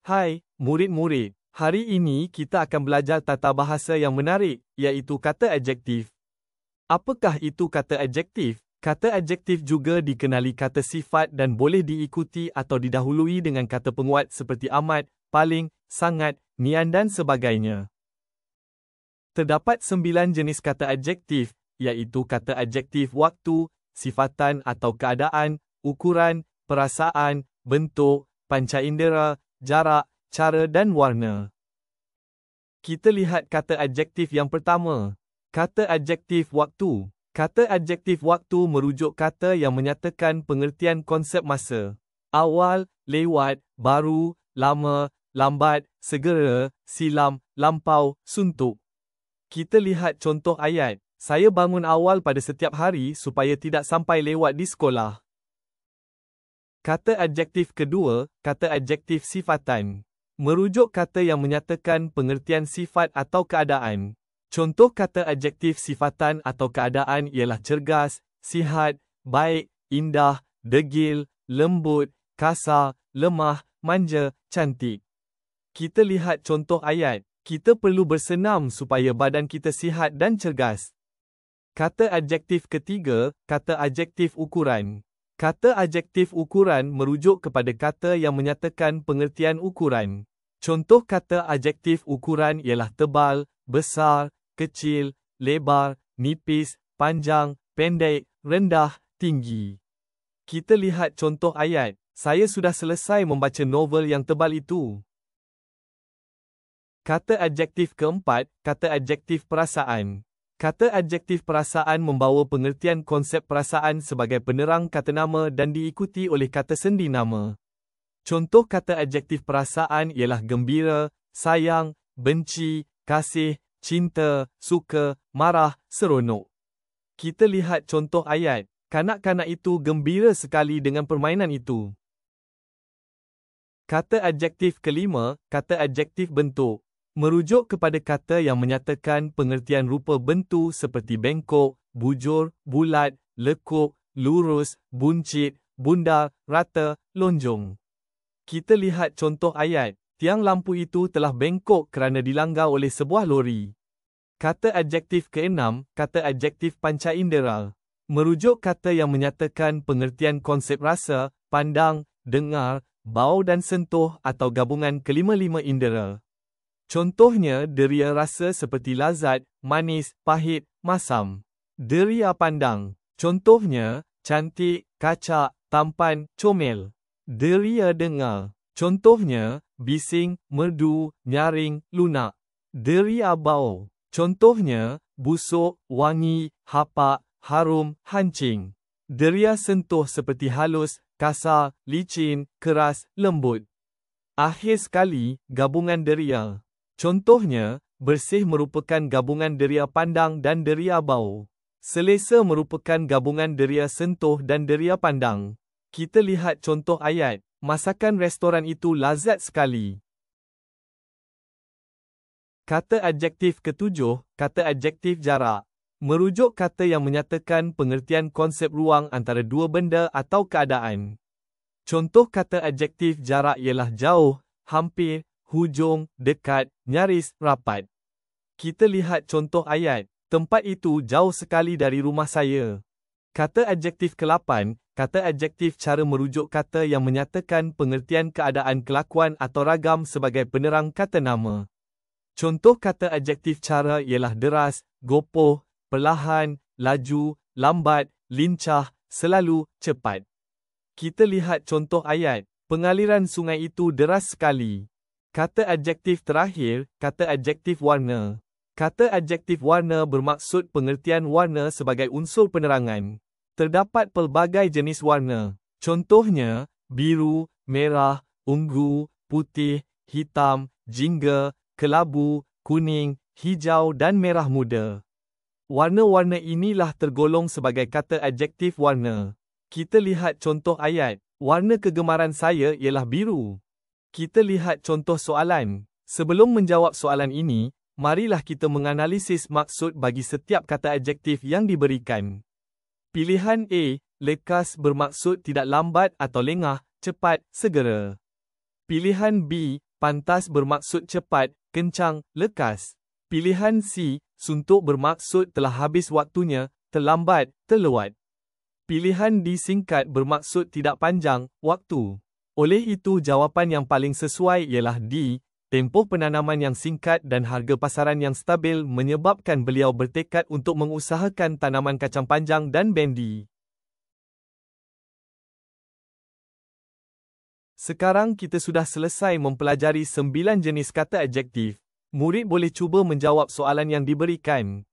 Hai, murid-murid. Hari ini kita akan belajar tata bahasa yang menarik, iaitu kata adjektif. Apakah itu kata adjektif? Kata adjektif juga dikenali kata sifat dan boleh diikuti atau didahului dengan kata penguat seperti amat, paling, sangat, nian dan sebagainya. Terdapat 9 jenis kata adjektif, iaitu kata adjektif waktu, sifatan atau keadaan, ukuran, perasaan, bentuk, panca indera, jarak, cara dan warna. Kita lihat kata adjektif yang pertama. Kata adjektif waktu. Kata adjektif waktu merujuk kata yang menyatakan pengertian konsep masa. Awal, lewat, baru, lama, lambat, segera, silam, lampau, suntuk. Kita lihat contoh ayat. Saya bangun awal pada setiap hari supaya tidak sampai lewat di sekolah. Kata adjektif kedua, kata adjektif sifatan. Merujuk kata yang menyatakan pengertian sifat atau keadaan. Contoh kata adjektif sifatan atau keadaan ialah cergas, sihat, baik, indah, degil, lembut, kasar, lemah, manja, cantik. Kita lihat contoh ayat. Kita perlu bersenam supaya badan kita sihat dan cergas. Kata adjektif ketiga, kata adjektif ukuran. Kata adjektif ukuran merujuk kepada kata yang menyatakan pengertian ukuran. Contoh kata adjektif ukuran ialah tebal, besar, kecil, lebar, nipis, panjang, pendek, rendah, tinggi. Kita lihat contoh ayat. Saya sudah selesai membaca novel yang tebal itu. Kata adjektif keempat, kata adjektif perasaan. Kata adjektif perasaan membawa pengertian konsep perasaan sebagai penerang kata nama dan diikuti oleh kata sendi nama. Contoh kata adjektif perasaan ialah gembira, sayang, benci, kasih, cinta, suka, marah, seronok. Kita lihat contoh ayat. Kanak-kanak itu gembira sekali dengan permainan itu. Kata adjektif kelima, kata adjektif bentuk. Merujuk kepada kata yang menyatakan pengertian rupa bentuk seperti bengkok, bujur, bulat, lekuk, lurus, buncit, bundar, rata, lonjong. Kita lihat contoh ayat. Tiang lampu itu telah bengkok kerana dilanggar oleh sebuah lori. Kata adjektif keenam, kata adjektif panca indera. Merujuk kata yang menyatakan pengertian konsep rasa, pandang, dengar, bau dan sentuh atau gabungan kelima-lima indera. Contohnya deria rasa seperti lazat, manis, pahit, masam. Deria pandang. Contohnya, cantik, kacak, tampan, comel. Deria dengar. Contohnya, bising, merdu, nyaring, lunak. Deria bau. Contohnya, busuk, wangi, hapak, harum, hancing. Deria sentuh seperti halus, kasar, licin, keras, lembut. Akhir sekali, gabungan deria. Contohnya, bersih merupakan gabungan deria pandang dan deria bau. Selesa merupakan gabungan deria sentuh dan deria pandang. Kita lihat contoh ayat. Masakan restoran itu lazat sekali. Kata adjektif ketujuh, kata adjektif jarak. Merujuk kata yang menyatakan pengertian konsep ruang antara dua benda atau keadaan. Contoh kata adjektif jarak ialah jauh, hampir, hujung, dekat, nyaris, rapat. Kita lihat contoh ayat. Tempat itu jauh sekali dari rumah saya. Kata adjektif ke-8, kata adjektif cara merujuk kata yang menyatakan pengertian keadaan kelakuan atau ragam sebagai penerang kata nama. Contoh kata adjektif cara ialah deras, gopoh, perlahan, laju, lambat, lincah, selalu, cepat. Kita lihat contoh ayat. Pengaliran sungai itu deras sekali. Kata adjektif terakhir, kata adjektif warna. Kata adjektif warna bermaksud pengertian warna sebagai unsur penerangan. Terdapat pelbagai jenis warna. Contohnya, biru, merah, ungu, putih, hitam, jingga, kelabu, kuning, hijau dan merah muda. Warna-warna inilah tergolong sebagai kata adjektif warna. Kita lihat contoh ayat. Warna kegemaran saya ialah biru. Kita lihat contoh soalan. Sebelum menjawab soalan ini, marilah kita menganalisis maksud bagi setiap kata adjektif yang diberikan. Pilihan A, lekas bermaksud tidak lambat atau lengah, cepat, segera. Pilihan B, Pantas bermaksud cepat, kencang, lekas. Pilihan C. Suntuk bermaksud telah habis waktunya, terlambat, terlewat. Pilihan D. Singkat bermaksud tidak panjang, waktu. Oleh itu jawapan yang paling sesuai ialah D. Tempoh penanaman yang singkat dan harga pasaran yang stabil menyebabkan beliau bertekad untuk mengusahakan tanaman kacang panjang dan bendi. Sekarang kita sudah selesai mempelajari 9 jenis kata adjektif. Murid boleh cuba menjawab soalan yang diberikan.